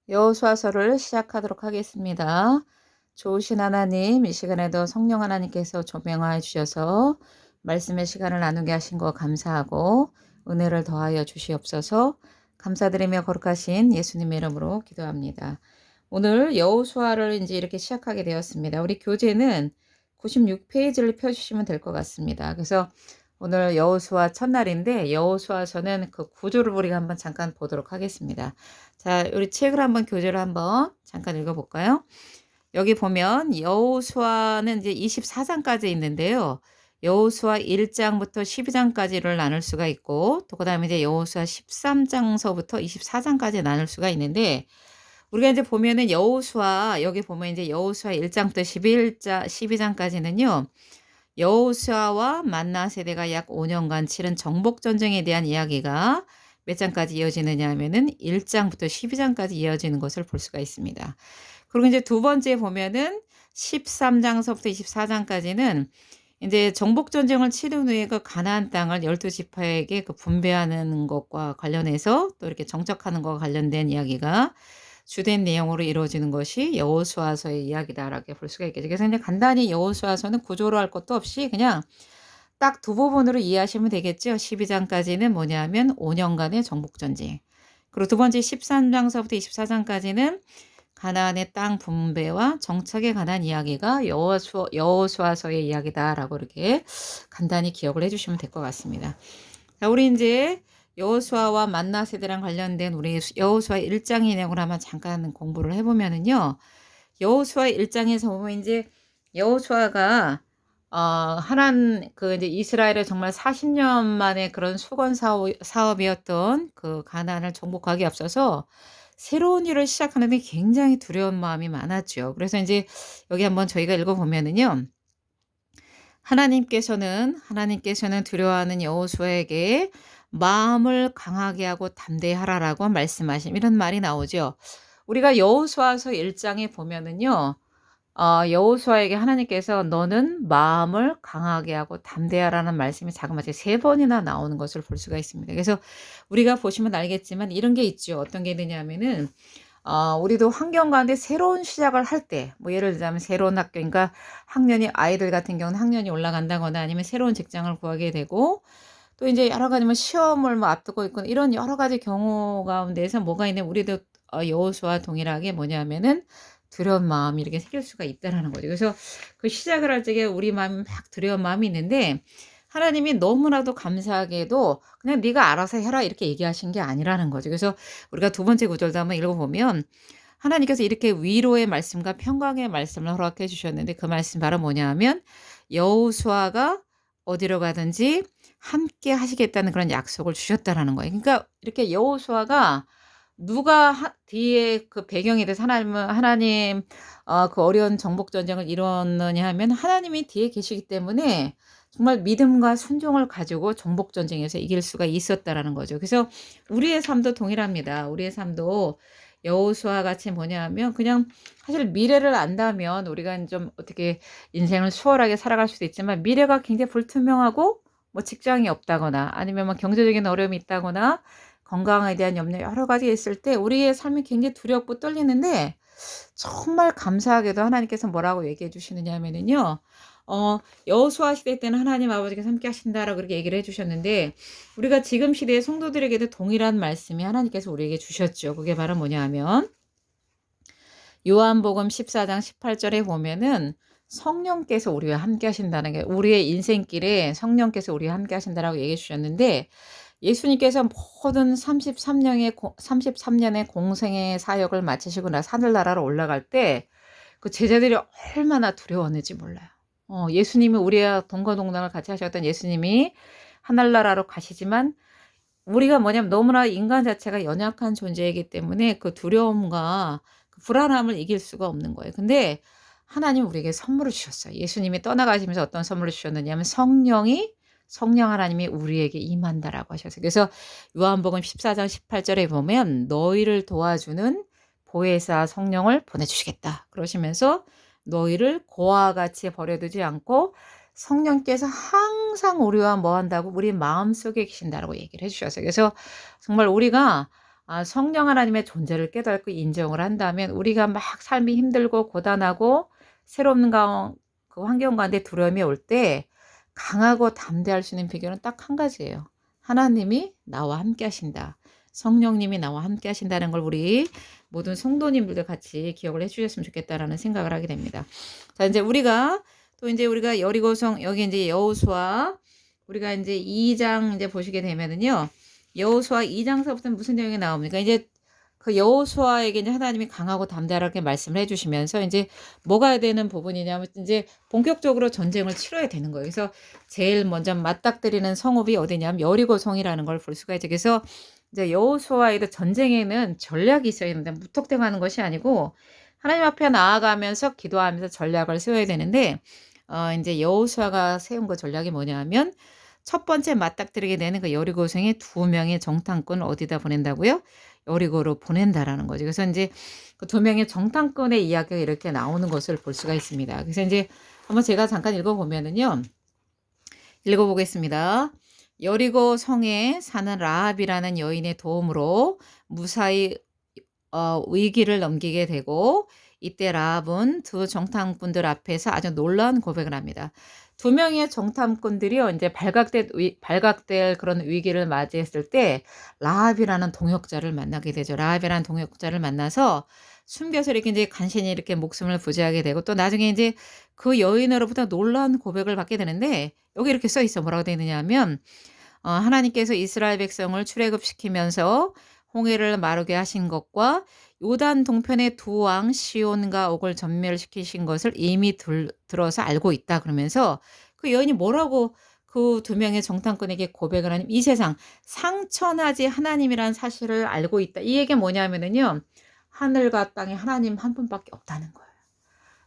여호수아서를 시작하도록 하겠습니다. 좋으신 하나님, 이 시간에도 성령 하나님께서 조명하여 주셔서 말씀의 시간을 나누게 하신 것 감사하고 은혜를 더하여 주시옵소서. 감사드리며 거룩하신 예수님의 이름으로 기도합니다. 오늘 여호수아를 이제 이렇게 시작하게 되었습니다. 우리 교재는 96페이지를 펴주시면 될 것 같습니다. 그래서 오늘 여호수아 첫날인데 여호수아서는 그 구조를 우리가 한번 잠깐 보도록 하겠습니다. 자, 우리 책을 한번 교재를 한번 잠깐 읽어볼까요? 여기 보면 여호수아는 이제 24장까지 있는데요. 여호수아 1장부터 12장까지를 나눌 수가 있고 또 그다음에 이제 여호수아 13장서부터 24장까지 나눌 수가 있는데 우리가 이제 보면은 여호수아 여기 보면 이제 여호수아 1장부터 12장까지는요. 여호수아와 만나 세대가 약 5년간 치른 정복 전쟁에 대한 이야기가 몇 장까지 이어지느냐 하면은 1장부터 12장까지 이어지는 것을 볼 수가 있습니다. 그리고 이제 두 번째 보면은 13장서부터 24장까지는 이제 정복 전쟁을 치른 후에 그 가나안 땅을 12지파에게 그 분배하는 것과 관련해서 또 이렇게 정착하는 것과 관련된 이야기가 주된 내용으로 이루어지는 것이 여호수아서의 이야기다라고 볼 수가 있겠죠. 그래서 이제 간단히 여호수아서는 구조로 할 것도 없이 그냥 딱 두 부분으로 이해하시면 되겠죠. 12장까지는 뭐냐면 5년간의 정복 전쟁. 그리고 두 번째 13장서부터 24장까지는 가나안의 땅 분배와 정착에 관한 이야기가 여호수아서의 이야기다라고 이렇게 간단히 기억을 해주시면 될 것 같습니다. 자, 우리 이제 여호수아와 만나 세대랑 관련된 우리 여호수아 1장의 내용을 한번 잠깐 공부를 해보면은요. 여호수아 1장에서 보면 이제 여호수아가 이제 이스라엘의 정말 40년 만에 그런 수건 사업이었던 그 가나안을 정복하기 앞서서 새로운 일을 시작하는데 굉장히 두려운 마음이 많았죠. 그래서 이제 여기 한번 저희가 읽어보면은요. 하나님께서는 두려워하는 여호수아에게 마음을 강하게 하고 담대하라라고 말씀하신 이런 말이 나오죠. 우리가 여호수아서 1장에 보면은요. 여호수아에게 하나님께서 너는 마음을 강하게 하고 담대하라는 말씀이 자그마치 3번이나 나오는 것을 볼 수가 있습니다. 그래서 우리가 보시면 알겠지만 이런 게 있죠. 어떤 게 있느냐면은 우리도 환경 가운데 새로운 시작을 할 때, 뭐 예를 들자면 새로운 학교, 그러니까 학년이 아이들 같은 경우는 학년이 올라간다거나 아니면 새로운 직장을 구하게 되고 또 이제 여러 가지 뭐 시험을 뭐 앞두고 있거나 이런 여러 가지 경우 가운데서 뭐가 있냐 우리도 여호수아와 동일하게 뭐냐면은 두려운 마음이 이렇게 생길 수가 있다라는 거죠. 그래서 그 시작을 할 적에 우리 마음이 막 두려운 마음이 있는데 하나님이 너무나도 감사하게도 그냥 네가 알아서 해라 이렇게 얘기하신 게 아니라는 거죠. 그래서 우리가 두 번째 구절도 한번 읽어보면 하나님께서 이렇게 위로의 말씀과 평강의 말씀을 허락해 주셨는데 그 말씀 바로 뭐냐 하면 여호수아가 어디로 가든지 함께 하시겠다는 그런 약속을 주셨다라는 거예요. 그러니까 이렇게 여호수아가 누가 뒤에 그 배경이 돼서 하나님 그 어려운 정복 전쟁을 이뤘느냐 하면 하나님이 뒤에 계시기 때문에 정말 믿음과 순종을 가지고 정복 전쟁에서 이길 수가 있었다라는 거죠. 그래서 우리의 삶도 동일합니다. 우리의 삶도 여호수아 같이 뭐냐 하면 그냥 사실 미래를 안다면 우리가 좀 어떻게 인생을 수월하게 살아갈 수도 있지만 미래가 굉장히 불투명하고 뭐 직장이 없다거나 아니면 뭐 경제적인 어려움이 있다거나 건강에 대한 염려 여러 가지 있을 때 우리의 삶이 굉장히 두렵고 떨리는데 정말 감사하게도 하나님께서 뭐라고 얘기해 주시느냐 하면은요. 여호수아 시대 때는 하나님 아버지께서 함께 하신다라고 그렇게 얘기를 해 주셨는데 우리가 지금 시대의 성도들에게도 동일한 말씀이 하나님께서 우리에게 주셨죠. 그게 바로 뭐냐 하면 요한복음 14장 18절에 보면은 성령께서 우리와 함께 하신다는 게 우리의 인생길에 성령께서 우리와 함께 하신다라고 얘기해 주셨는데 예수님께서 모든 33년의 공생의 사역을 마치시고 나서 하늘나라로 올라갈 때 그 제자들이 얼마나 두려웠는지 몰라요. 예수님이 우리와 동거동락을 같이 하셨던 예수님이 하늘나라로 가시지만 우리가 뭐냐면 너무나 인간 자체가 연약한 존재이기 때문에 그 두려움과 그 불안함을 이길 수가 없는 거예요. 근데 하나님 우리에게 선물을 주셨어요. 예수님이 떠나가시면서 어떤 선물을 주셨느냐면 성령 하나님이 우리에게 임한다라고 하셨어요. 그래서 요한복음 14장 18절에 보면 너희를 도와주는 보혜사 성령을 보내주시겠다. 그러시면서 너희를 고아와 같이 버려두지 않고 성령께서 항상 우리와 뭐 한다고 우리 마음속에 계신다라고 얘기를 해 주셨어요. 그래서 정말 우리가 성령 하나님의 존재를 깨닫고 인정을 한다면 우리가 막 삶이 힘들고 고단하고 새로운 그 환경 가운데 두려움이 올 때 강하고 담대할 수 있는 비결은 딱 한 가지예요. 하나님이 나와 함께 하신다. 성령님이 나와 함께 하신다는 걸 우리 모든 성도님들도 같이 기억을 해 주셨으면 좋겠다라는 생각을 하게 됩니다. 자, 이제 우리가 여리고성 여기 이제 여호수아 우리가 이제 2장 이제 보시게 되면은요. 여호수아 2장서부터는 무슨 내용이 나옵니까? 이제 그 여호수아에게 이제 하나님이 강하고 담대하게 말씀을 해 주시면서 이제 뭐가 되는 부분이냐면 이제 본격적으로 전쟁을 치러야 되는 거예요. 그래서 제일 먼저 맞닥뜨리는 성읍이 어디냐면 여리고성이라는 걸 볼 수가 있죠. 그래서 이제 여호수아의 전쟁에는 전략이 있어야 되는데 무턱대고 하는 것이 아니고 하나님 앞에 나아가면서 기도하면서 전략을 세워야 되는데 인제 여호수아가 세운 그 전략이 뭐냐면 첫 번째 맞닥뜨리게 되는 그 여리고성의 2명의 정탐꾼을 어디다 보낸다고요? 여리고로 보낸다라는 거죠. 그래서 인제 그 2명의 정탐꾼의 이야기가 이렇게 나오는 것을 볼 수가 있습니다. 그래서 인제 한번 제가 잠깐 읽어 보면은요. 읽어 보겠습니다. 여리고 성에 사는 라합이라는 여인의 도움으로 무사히 위기를 넘기게 되고 이때 라합은 2 정탐꾼들 앞에서 아주 놀라운 고백을 합니다. 2명의 정탐꾼들이요 인제 발각될 그런 위기를 맞이했을 때 라합이라는 동역자를 만나게 되죠. 라합이라는 동역자를 만나서 숨겨서 이렇게 인제 간신히 이렇게 목숨을 부지하게 되고 또 나중에 인제 그 여인으로부터 놀라운 고백을 받게 되는데 여기 이렇게 써 있어. 뭐라고 되어 있느냐 하면 하나님께서 이스라엘 백성을 출애굽시키면서 홍해를 마르게 하신 것과 요단 동편의 2 왕 시온과 옥을 전멸시키신 것을 이미 들어서 알고 있다. 그러면서 그 여인이 뭐라고 그 2명의 정탐꾼에게 고백을 하냐면 이 세상 상천하지 하나님이라는 사실을 알고 있다. 이 얘기가 뭐냐면은요. 하늘과 땅에 하나님 한 분밖에 없다는 거예요.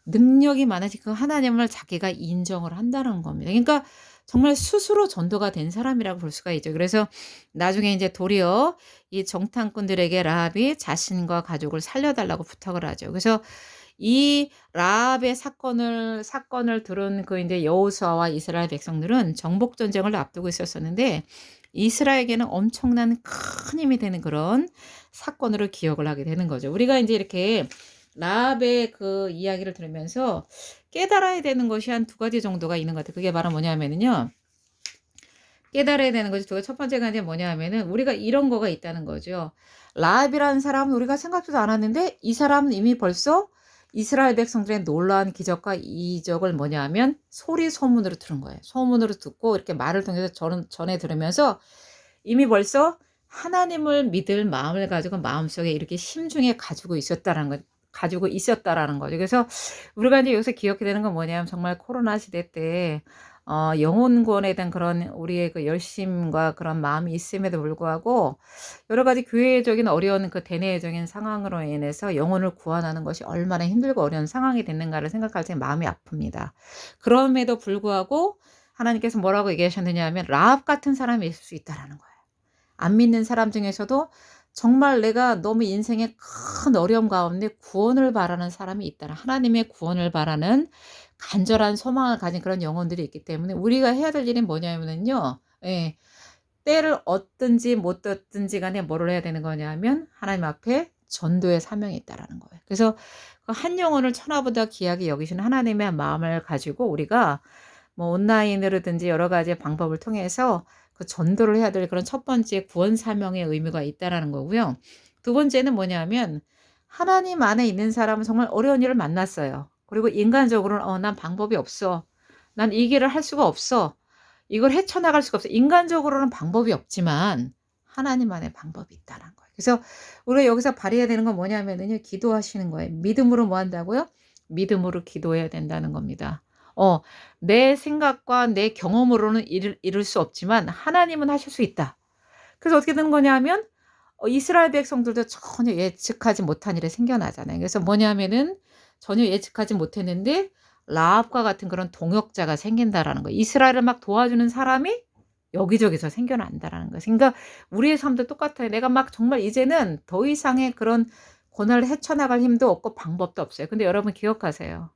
능력이 많으신 그 하나님을 자기가 인정을 한다는 겁니다. 그러니까 정말 스스로 전도가 된 사람이라고 볼 수가 있죠. 그래서 나중에 이제 도리어 이 정탐꾼들에게 라합이 자신과 가족을 살려달라고 부탁을 하죠. 그래서 이 라합의 사건을 들은 그 이제 여호수아와 이스라엘 백성들은 정복 전쟁을 앞두고 있었었는데 이스라엘에게는 엄청난 큰 힘이 되는 그런 사건으로 기억을 하게 되는 거죠. 우리가 이제 이렇게 라합의 그 이야기를 들으면서 깨달아야 되는 것이 한 2가지 정도가 있는 것 같아요. 그게 바로 뭐냐면은요. 깨달아야 되는 것이 첫 번째가 이제 뭐냐면은 우리가 이런 거가 있다는 거죠. 라합이라는 사람은 우리가 생각지도 않았는데 이 사람은 이미 벌써 이스라엘 백성들의 놀라운 기적과 이적을 뭐냐면 소리 소문으로 들은 거예요. 소문으로 듣고 이렇게 말을 통해서 전해 들으면서 이미 벌써 하나님을 믿을 마음을 가지고 마음속에 이렇게 심중에 가지고 있었다라는 거죠. 그래서 우리가 이제 여기서 기억해야 되는 건 뭐냐면 정말 코로나 시대 때 영혼구원에 대한 그런 우리의 그 열심과 그런 마음이 있음에도 불구하고 여러 가지 교회적인 어려운 그 대내적인 상황으로 인해서 영혼을 구원하는 것이 얼마나 힘들고 어려운 상황이 됐는가를 생각할 때 마음이 아픕니다. 그럼에도 불구하고 하나님께서 뭐라고 얘기하셨느냐 하면 라합 같은 사람이 있을 수 있다라는 거예요. 안 믿는 사람 중에서도 정말 내가 너무 인생의 큰 어려움 가운데 구원을 바라는 사람이 있다. 하나님의 구원을 바라는 간절한 소망을 가진 그런 영혼들이 있기 때문에 우리가 해야 될 일이 뭐냐면은요. 예. 때를 얻든지 못 얻든지 간에 뭐를 해야 되는 거냐면 하나님 앞에 전도의 사명이 있다라는 거예요. 그래서 그 한 영혼을 천하보다 귀하게 여기시는 하나님의 마음을 가지고 우리가 뭐 온라인으로든지 여러 가지 방법을 통해서 그 전도를 해야 될 그런 첫 번째 구원 사명의 의미가 있다라는 거고요. 2번째는 뭐냐면 하나님 안에 있는 사람은 정말 어려운 일을 만났어요. 그리고 인간적으로는 난 방법이 없어. 난 이 길을 할 수가 없어. 이걸 헤쳐나갈 수가 없어. 인간적으로는 방법이 없지만 하나님 안에 방법이 있다는 거예요. 그래서 우리가 여기서 발휘해야 되는 건 뭐냐면은요. 기도하시는 거예요. 믿음으로 뭐 한다고요? 믿음으로 기도해야 된다는 겁니다. 내 생각과 내 경험으로는 이룰 수 없지만 하나님은 하실 수 있다. 그래서 어떻게 되는 거냐 하면 이스라엘 백성들도 전혀 예측하지 못한 일이 생겨나잖아요. 그래서 뭐냐면은 전혀 예측하지 못했는데 라합과 같은 그런 동역자가 생긴다라는 거예요. 이스라엘을 막 도와주는 사람이 여기저기서 생겨난다라는 거예요. 그러니까 우리의 삶도 똑같아요. 내가 막 정말 이제는 더 이상의 그런 고난을 헤쳐나갈 힘도 없고 방법도 없어요. 근데 여러분 기억하세요.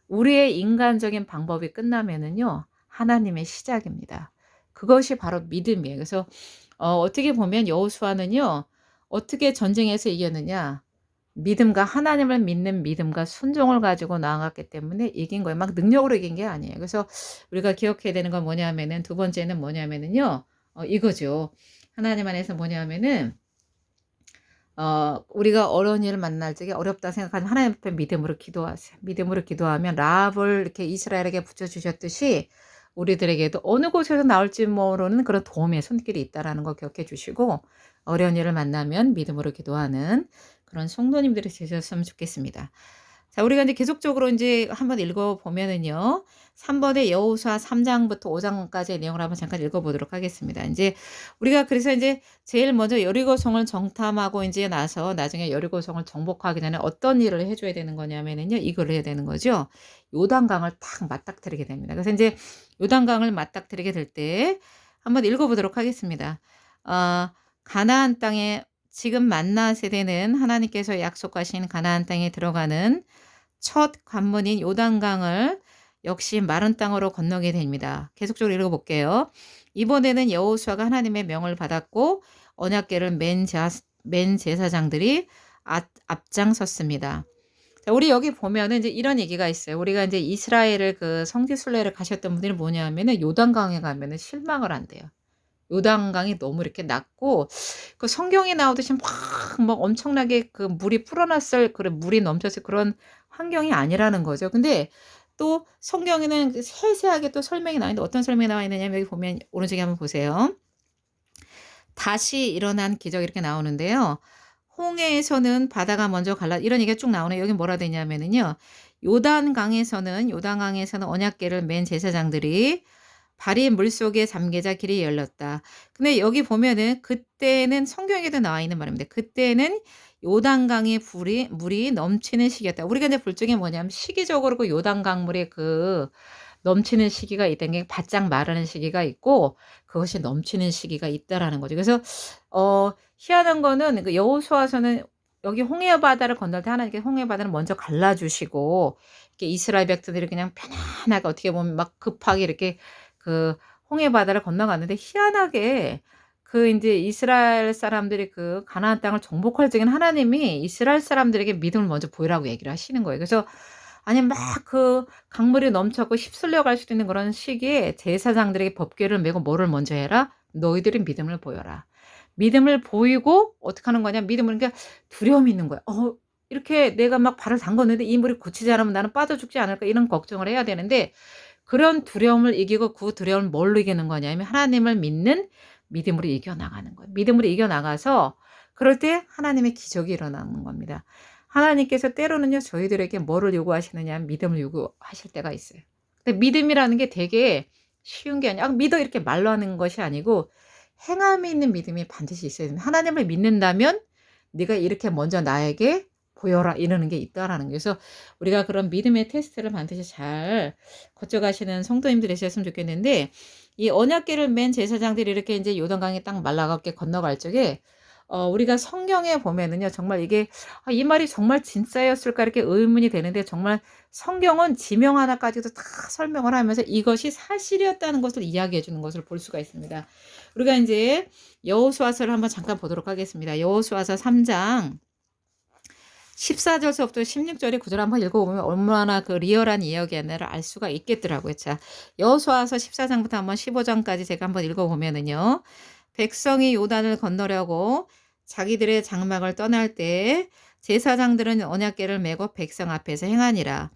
우리의 인간적인 방법이 끝나면은요. 하나님의 시작입니다. 그것이 바로 믿음이에요. 그래서 어떻게 보면 여호수아는요. 어떻게 전쟁에서 이겼느냐? 믿음과 하나님을 믿는 믿음과 순종을 가지고 나아갔기 때문에 이긴 거예요. 막 능력으로 이긴 게 아니에요. 그래서 우리가 기억해야 되는 건 뭐냐면은 두 번째는 뭐냐면은요. 이거죠. 하나님 안에서 뭐냐면은 우리가 어려운 일을 만날 적에 어렵다 생각하면 하나님 앞에 믿음으로 기도하세요. 믿음으로 기도하면 라합을 이렇게 이스라엘에게 붙여 주셨듯이 우리들에게도 어느 곳에서 나올지 모르는 그런 도움의 손길이 있다라는 거 기억해 주시고 어려운 일을 만나면 믿음으로 기도하는 그런 성도님들이 되셨으면 좋겠습니다. 자, 우리가 이제 계속적으로 인제 한번 읽어 보면은요. 3 번의 여호수아 3 장부터 5 장까지의 내용을 한번 잠깐 읽어 보도록 하겠습니다. 인제 우리가 그래서 인제 제일 먼저 여리고성을 정탐하고 인제 나서 나중에 여리고성을 정복하기 전에 어떤 일을 해 줘야 되는 거냐면은요. 이거를 해야 되는 거죠. 요단강을 탁 맞닥뜨리게 됩니다. 그래서 인제 요단강을 맞닥뜨리게 될 때 한번 읽어 보도록 하겠습니다. 어 가나안 땅에 지금 만나 세대는 하나님께서 약속하신 가나안 땅에 들어가는 첫 관문인 요단강을 역시 마른 땅으로 건너게 됩니다. 계속적으로 읽어 볼게요. 이번에는 여호수아가 하나님의 명을 받았고 언약궤를 맨 제사장들이 앞장섰습니다. 자, 우리 여기 보면은 이제 이런 얘기가 있어요. 우리가 이제 이스라엘을 그 성지 순례를 가셨던 분들이 뭐냐면은 요단강에 가면은 실망을 한대요. 요단강이 너무 이렇게 낮고 그 성경에 나오듯이 막 엄청나게 그 물이 불어났을 그런 물이 넘쳤을 그런 환경이 아니라는 거죠. 근데 또 성경에는 그 세세하게 또 설명이 나와 있는데 어떤 설명이 나와 있느냐면 여기 보면 오른쪽에 한번 보세요. 다시 일어난 기적 이렇게 나오는데요. 홍해에서는 바다가 먼저 갈라 이런 얘기가 쭉 나오네요. 여기 뭐라 되냐면은요 요단강에서는 언약궤를 맨 제사장들이 발이 물속에 잠기자 길이 열렸다. 근데 여기 보면은 그때는 성경에도 나와 있는 말입니다. 그때는 요단강의 물이 넘치는 시기였다. 우리가 이제 볼 적에 뭐냐면 시기적으로 그 요단강 물의 그 넘치는 시기가 있다는 게 바짝 마르는 시기가 있고 그것이 넘치는 시기가 있다라는 거죠. 그래서 희한한 거는 그 여호수아서는 여기 홍해 바다를 건널 때 하나님께서 홍해 바다를 먼저 갈라 주시고 이렇게 이스라엘 백성들이 그냥 편안하게 어떻게 보면 막 급하게 이렇게 그 홍해 바다를 건너갔는데 희한하게 그 인제 이스라엘 사람들이 그 가나안 땅을 정복할 적에는 하나님이 이스라엘 사람들에게 믿음을 먼저 보이라고 얘기를 하시는 거예요. 그래서 아니 막 그 강물이 넘쳐갖고 휩쓸려 갈 수도 있는 그런 시기에 제사장들에게 법궤를 메고 뭐를 먼저 해라? "너희들이 믿음을 보여라." 믿음을 보이고 어떻게 하는 거냐? 믿음을 그러니까 두려움이 있는 거야. 이렇게 내가 막 발을 담궜는데 이 물이 고치지 않으면 나는 빠져 죽지 않을까 이런 걱정을 해야 되는데 그런 두려움을 이기고 그 두려움을 뭘로 이기는 거냐면 하나님을 믿는 믿음으로 이겨 나가는 거예요. 믿음으로 이겨 나가서 그럴 때 하나님의 기적이 일어나는 겁니다. 하나님께서 때로는요 저희들에게 뭐를 요구하시느냐 하면 믿음을 요구하실 때가 있어요. 근데 믿음이라는 게 되게 쉬운 게 아니라 믿어." 이렇게 말로 하는 것이 아니고 행함이 있는 믿음이 반드시 있어야 됩니다. 하나님을 믿는다면 "네가 이렇게 먼저 나에게 보여라." 이러는 게 있다라는 거예요. 그래서 우리가 그런 믿음의 테스트를 반드시 잘 거쳐가시는 성도님들 되셨으면 좋겠는데 이 언약궤를 맨 제사장들이 이렇게 인제 요단강이 딱 말라갖게 건너갈 적에 우리가 성경에 보면은요 정말 이게 '아 이 말이 정말 진짜였을까?' 이렇게 의문이 되는데 정말 성경은 지명 하나까지도 다 설명을 하면서 이것이 사실이었다는 것을 이야기해 주는 것을 볼 수가 있습니다. 우리가 인제 여호수아서를 한번 잠깐 보도록 하겠습니다. 여호수아서 3장 14 절서부터 16 절의 구절을 한번 읽어보면 얼마나 그 리얼한 이야기였나를 알 수가 있겠더라고요. 자, 여호수아서 14 장부터 한번 15 장까지 제가 한번 읽어보면은요. 백성이 요단을 건너려고 자기들의 장막을 떠날 때 제사장들은 언약궤를 메고 백성 앞에서 행하니라.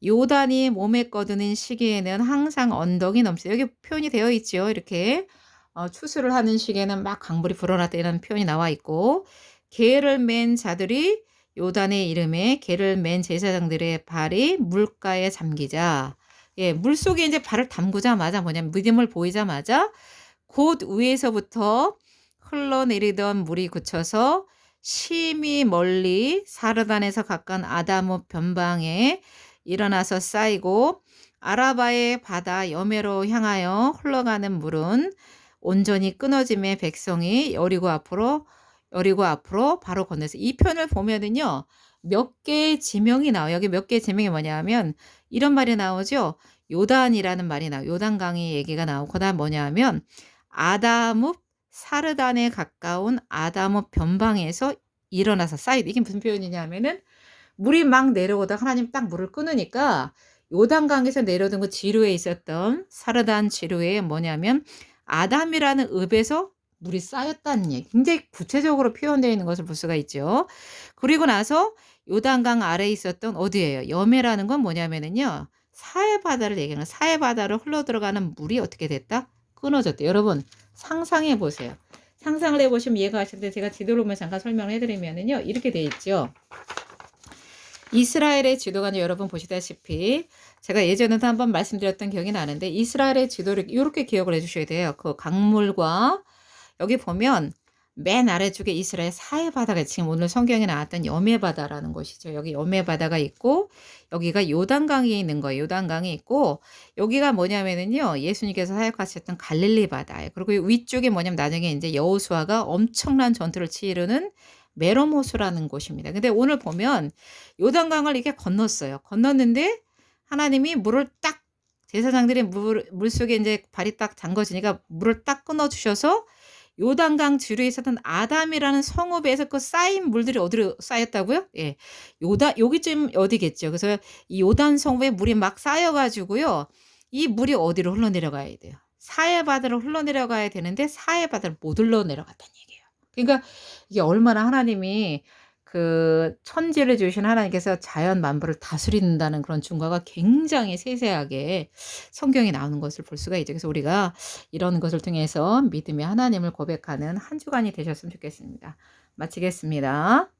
요단이 몸에 꺼드는 시기에는 항상 언덕이 넘치다. 여기 표현이 되어 있죠. 이렇게 추수를 하는 시기에는 막 강물이 불어났다 이런 표현이 나와 있고 개를 맨 자들이 요단의 이름에 개를 맨 제사장들의 발이 물가에 잠기자. 예, 물속에 이제 발을 담그자마자 뭐냐면 믿음을 보이자마자 곧 위에서부터 흘러내리던 물이 그쳐서 심히 멀리 사르단에서 가까운 아다모 변방에 일어나서 쌓이고 아라바의 바다 여매로 향하여 흘러가는 물은 온전히 끊어짐에 백성이 여리고 앞으로 바로 건너서 이 편을 보면은요. 몇 개의 지명이 나와요. 여기 몇 개의 지명이 뭐냐면 이런 말이 나오죠. 요단이라는 말이 나와요. 요단강의 얘기가 나오고 그다음 뭐냐 하면 아다뭇 사르단에 가까운 아담의 변방에서 일어나서 쌓이다. 이게 무슨 표현이냐면은 물이 막 내려오다가 하나님 딱 물을 끊으니까 요단강에서 내려오던 그 지류에 있었던 사르단 지류에 뭐냐면 아담이라는 읍에서 물이 쌓였다는 얘기. 굉장히 구체적으로 표현되어 있는 것을 볼 수가 있죠. 그리고 나서 요단강 아래에 있었던 어디예요? 여매라는 건 뭐냐면은요. 사해 바다를 얘기하는 거예요. 사해 바다로 흘러들어가는 물이 어떻게 됐다? 끊어졌대. 여러분 상상해 보세요. 상상을 해 보시면 이해가 가실 텐데 제가 지도를 보면 잠깐 설명을 해 드리면은요. 이렇게 돼 있죠. 이스라엘의 지도가 여러분 보시다시피 제가 예전에도 한번 말씀드렸던 기억이 나는데 이스라엘의 지도를 이렇게 기억을 해 주셔야 돼요. 그 강물과 여기 보면 맨 아래쪽에 이스라엘 사해 바다가 지금 오늘 성경에 나왔던 여매 바다라는 곳이죠. 여기 여매 바다가 있고 여기가 요단강이 있는 거예요. 요단강이 있고 여기가 뭐냐면은요. 예수님께서 사역하셨던 갈릴리 바다예요. 그리고 위쪽에 뭐냐면 나중에 이제 여호수아가 엄청난 전투를 치르는 메로모스라는 곳입니다. 근데 오늘 보면 요단강을 이렇게 건넜어요. 건넜는데 하나님이 물을 딱 제사장들이 물속에 이제 발이 딱 잠궈지니까 물을 딱 끊어 주셔서 요단강 지류에 있었던 아담이라는 성읍에서 그 쌓인 물들이 어디로 쌓였다고요? 예. 여기쯤 어디겠죠. 그래서 이 요단 성읍에 물이 막 쌓여 가지고요. 이 물이 어디로 흘러내려가야 돼요. 사해 바다로 흘러내려가야 되는데 사해 바다를 못 흘러내려갔다는 얘기예요. 그러니까 이게 얼마나 하나님이 그 천지를 주신 하나님께서 자연 만물을 다스린다는 그런 증거가 굉장히 세세하게 성경에 나오는 것을 볼 수가 있죠. 그래서 우리가 이런 것을 통해서 믿음의 하나님을 고백하는 한 주간이 되셨으면 좋겠습니다. 마치겠습니다.